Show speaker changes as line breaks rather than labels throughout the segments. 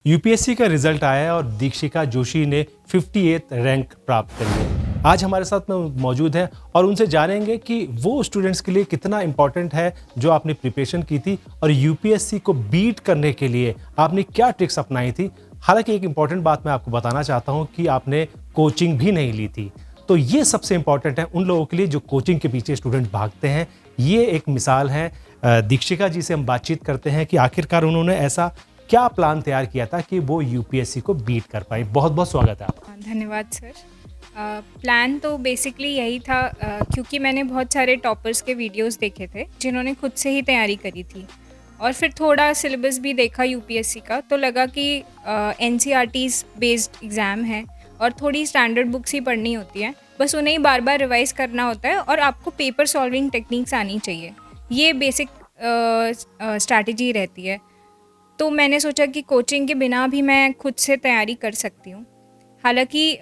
UPSC का result आया है और दीक्षिका जोशी ने 58th रैंक प्राप्त करी है। आज हमारे साथ में मौजूद हैं और उनसे जानेंगे कि वो स्टूडेंट्स के लिए कितना इम्पोर्टेंट है जो आपने प्रिपरेशन की थी और यूपीएससी को बीट करने के लिए आपने क्या ट्रिक्स अपनाई थी। हालांकि एक इम्पॉर्टेंट बात मैं आपको बताना चाहता हूँ कि आपने कोचिंग भी नहीं ली थी, तो ये सबसे इम्पॉर्टेंट है उन लोगों के लिए जो कोचिंग के पीछे स्टूडेंट भागते हैं। ये एक मिसाल है। दीक्षिका जी से हम बातचीत करते हैं कि आखिरकार उन्होंने ऐसा क्या प्लान तैयार किया था कि वो यूपीएससी को बीट कर पाए। बहुत बहुत स्वागत है आपका।
धन्यवाद सर। प्लान तो बेसिकली यही था, क्योंकि मैंने बहुत सारे टॉपर्स के वीडियोस देखे थे जिन्होंने खुद से ही तैयारी करी थी और फिर थोड़ा सिलेबस भी देखा यूपीएससी का, तो लगा कि एनसीईआरटीज़ बेस्ड एग्ज़ाम है और थोड़ी स्टैंडर्ड बुक्स ही पढ़नी होती हैं, बस उन्हें ही बार बार रिवाइज़ करना होता है और आपको पेपर सॉल्विंग टेक्निक्स आनी चाहिए। ये बेसिक स्ट्रैटेजी रहती है। तो मैंने सोचा कि कोचिंग के बिना भी मैं खुद से तैयारी कर सकती हूँ। हालांकि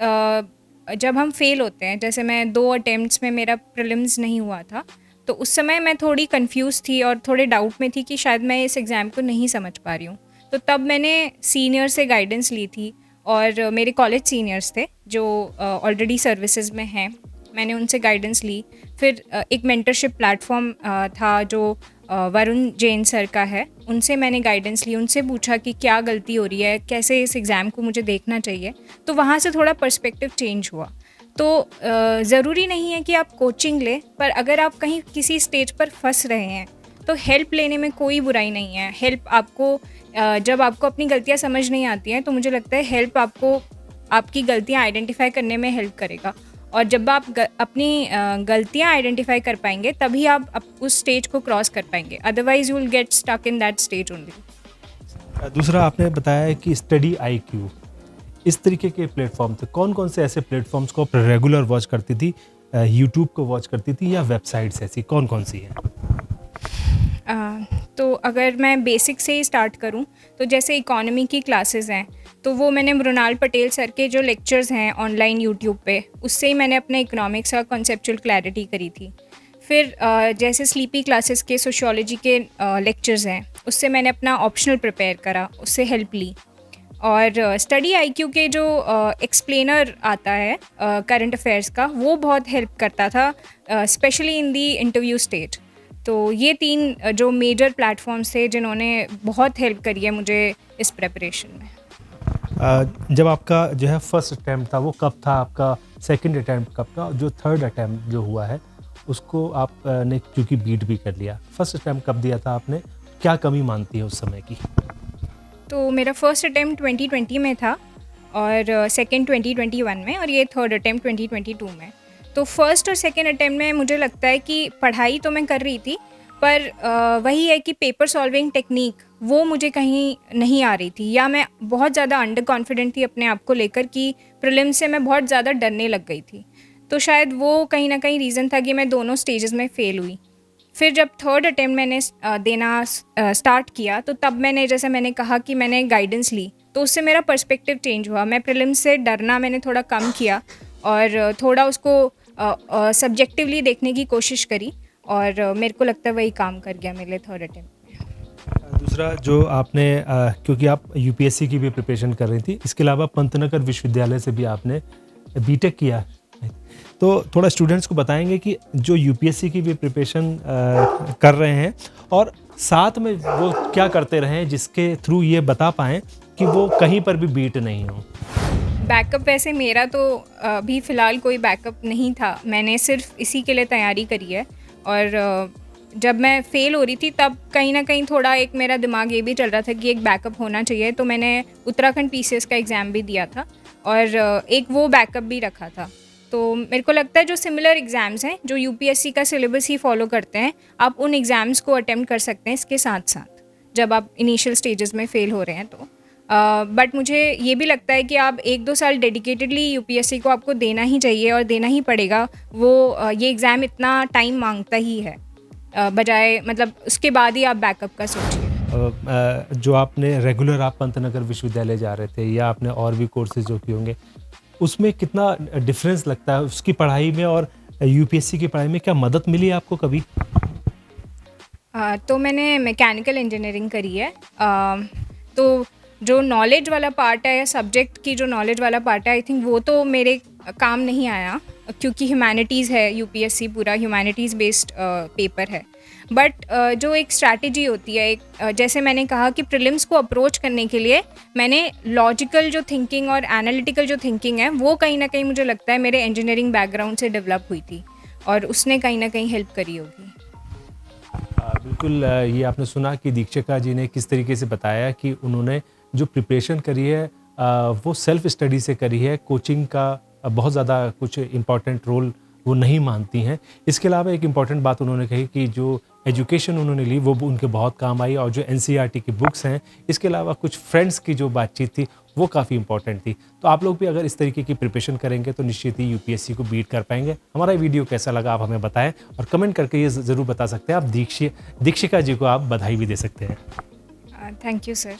जब हम फेल होते हैं, जैसे मैं 2 अटेम्प्ट्स में मेरा प्रीलिम्स नहीं हुआ था, तो उस समय मैं थोड़ी कंफ्यूज थी और थोड़े डाउट में थी कि शायद मैं इस एग्ज़ाम को नहीं समझ पा रही हूँ। तो तब मैंने सीनियर से गाइडेंस ली थी और मेरे कॉलेज सीनियर्स थे जो ऑलरेडी सर्विसेज में हैं, मैंने उनसे गाइडेंस ली। फिर एक मेंटरशिप प्लेटफॉर्म था जो वरुण जैन सर का है, उनसे मैंने गाइडेंस ली, उनसे पूछा कि क्या गलती हो रही है, कैसे इस एग्ज़ाम को मुझे देखना चाहिए। तो वहाँ से थोड़ा पर्सपेक्टिव चेंज हुआ। तो ज़रूरी नहीं है कि आप कोचिंग लें, पर अगर आप कहीं किसी स्टेज पर फंस रहे हैं तो हेल्प लेने में कोई बुराई नहीं है। हेल्प आपको जब आपको अपनी गलतियाँ समझ नहीं आती हैं, तो मुझे लगता है हेल्प आपको आपकी गलतियाँ आइडेंटिफाई करने में हेल्प करेगा। और जब आप अपनी गलतियाँ आइडेंटिफाई कर पाएंगे तभी आप उस स्टेज को क्रॉस कर पाएंगे, otherwise you will get stuck in that stage only.
दूसरा, आपने बताया है कि स्टडी आईक्यू, इस तरीके के प्लेटफॉर्म थे। कौन कौन से ऐसे प्लेटफॉर्म्स को आप रेगुलर वॉच करती थी? यूट्यूब को वॉच करती थी या वेबसाइट्स ऐसी कौन कौन सी हैं?
तो अगर मैं बेसिक से ही स्टार्ट करूं, तो जैसे इकोनॉमी की क्लासेस हैं, तो वो मैंने मृणाल पटेल सर के जो लेक्चर्स हैं ऑनलाइन यूट्यूब पे, उससे ही मैंने अपने इकोनॉमिक्स का कॉन्सेप्चुअल क्लैरिटी करी थी। फिर जैसे स्लीपी क्लासेस के सोशियोलॉजी के लेक्चर्स हैं, उससे मैंने अपना ऑप्शनल प्रिपेयर करा, उससे हेल्प ली। और स्टडी आईक्यू के जो एक्सप्लेनर आता है करंट अफेयर्स का, वो बहुत हेल्प करता था, specially in the interview stage. तो ये 3 जो मेजर प्लेटफॉर्म्स थे जिन्होंने बहुत हेल्प करी है मुझे इस प्रेपरेशन में।
जब आपका जो है फर्स्ट अटैम्प्ट था वो कब था? आपका सेकंड अटैम्प्ट कब था? जो थर्ड अटैम्प्ट जो हुआ है उसको आपने क्योंकि बीट भी कर लिया, फर्स्ट अटैम्प्ट कब दिया था आपने? क्या कमी मानती है उस समय की?
तो मेरा फर्स्ट अटैम्प्ट 2020 में था और सेकंड 2021 में, और ये थर्ड अटैम्प्ट 2022 में। तो फर्स्ट और सेकंड अटैम्प्ट में मुझे लगता है कि पढ़ाई तो मैं कर रही थी, पर वही है कि पेपर सॉल्विंग टेक्निक वो मुझे कहीं नहीं आ रही थी, या मैं बहुत ज़्यादा अंडर कॉन्फिडेंट थी अपने आप को लेकर कि प्रीलिम्स से मैं बहुत ज़्यादा डरने लग गई थी। तो शायद वो कहीं ना कहीं रीज़न था कि मैं दोनों स्टेजेस में फ़ेल हुई। फिर जब थर्ड अटैम्प्ट मैंने देना स्टार्ट किया, तो तब मैंने, जैसे मैंने कहा कि मैंने गाइडेंस ली, तो उससे मेरा पर्सपेक्टिव चेंज हुआ। मैं प्रीलिम्स से डरना मैंने थोड़ा कम किया और थोड़ा उसको सब्जेक्टिवली देखने की कोशिश करी, और मेरे को लगता है वही काम कर गया मेरे लिए थर्ड अटैम्प्ट में।
दूसरा, जो आपने क्योंकि आप यूपीएससी की भी प्रिपरेशन कर रही थी, इसके अलावा पंतनगर विश्वविद्यालय से भी आपने बीटेक किया, तो थोड़ा स्टूडेंट्स को बताएंगे कि जो यूपीएससी की भी प्रिपरेशन कर रहे हैं और साथ में वो क्या करते रहे जिसके थ्रू ये बता पाएँ कि वो कहीं पर भी बीट नहीं हो।
बैकअप वैसे मेरा तो अभी फ़िलहाल कोई बैकअप नहीं था, मैंने सिर्फ इसी के लिए तैयारी करी है। और जब मैं फ़ेल हो रही थी तब कहीं ना कहीं थोड़ा एक मेरा दिमाग ये भी चल रहा था कि एक बैकअप होना चाहिए, तो मैंने उत्तराखंड पीसीएस का एग्ज़ाम भी दिया था और एक वो बैकअप भी रखा था। तो मेरे को लगता है जो सिमिलर एग्ज़ाम्स हैं, जो यूपीएससी का सिलेबस ही फॉलो करते हैं, आप उन एग्ज़ाम्स को अटेम्प्ट कर सकते हैं इसके साथ साथ, जब आप इनिशियल स्टेजेस में फ़ेल हो रहे हैं। तो बट मुझे ये भी लगता है कि आप 1-2 साल डेडिकेटेडली यूपीएससी को आपको देना ही चाहिए और देना ही पड़ेगा। वो ये एग्ज़ाम इतना टाइम मांगता ही है, बजाय मतलब उसके बाद ही आप बैकअप का सोचिए।
जो आपने रेगुलर आप पंतनगर विश्वविद्यालय जा रहे थे या आपने और भी कोर्सेज जो किए होंगे, उसमें कितना डिफरेंस लगता है उसकी पढ़ाई में और यूपीएससी की पढ़ाई में? क्या मदद मिली आपको कभी?
तो मैंने मैकेनिकल इंजीनियरिंग करी है, तो जो नॉलेज वाला पार्ट है या सब्जेक्ट की जो नॉलेज वाला पार्ट है, आई थिंक वो तो मेरे काम नहीं आया, क्योंकि ह्यूमैनिटीज़ है, यूपीएससी पूरा ह्यूमैनिटीज़ बेस्ड पेपर है। बट जो एक स्ट्रैटेजी होती है, जैसे मैंने कहा कि प्रीलिम्स को अप्रोच करने के लिए मैंने लॉजिकल जो थिंकिंग और एनालिटिकल जो थिंकिंग है वो कहीं ना कहीं मुझे लगता है मेरे इंजीनियरिंग बैकग्राउंड से डेवलप हुई थी, और उसने कहीं ना कहीं हेल्प करी होगी।
बिल्कुल ये आपने सुना कि दीक्षिका जी ने किस तरीके से बताया कि उन्होंने जो प्रिपरेशन करी है वो सेल्फ स्टडी से करी है, कोचिंग का बहुत ज़्यादा कुछ इम्पॉर्टेंट रोल वो नहीं मानती हैं। इसके अलावा एक इम्पॉर्टेंट बात उन्होंने कही कि जो एजुकेशन उन्होंने ली वो उनके बहुत काम आई, और जो एनसीईआरटी की बुक्स हैं, इसके अलावा कुछ फ्रेंड्स की जो बातचीत थी वो काफ़ी इंपॉर्टेंट थी। तो आप लोग भी अगर इस तरीके की प्रिपरेशन करेंगे तो निश्चित ही यूपीएससी को बीट कर पाएंगे। हमारा ये वीडियो कैसा लगा आप हमें बताएं, और कमेंट करके ये ज़रूर बता सकते हैं। आप दीक्षिका जी को आप बधाई भी दे सकते हैं।
Thank you sir.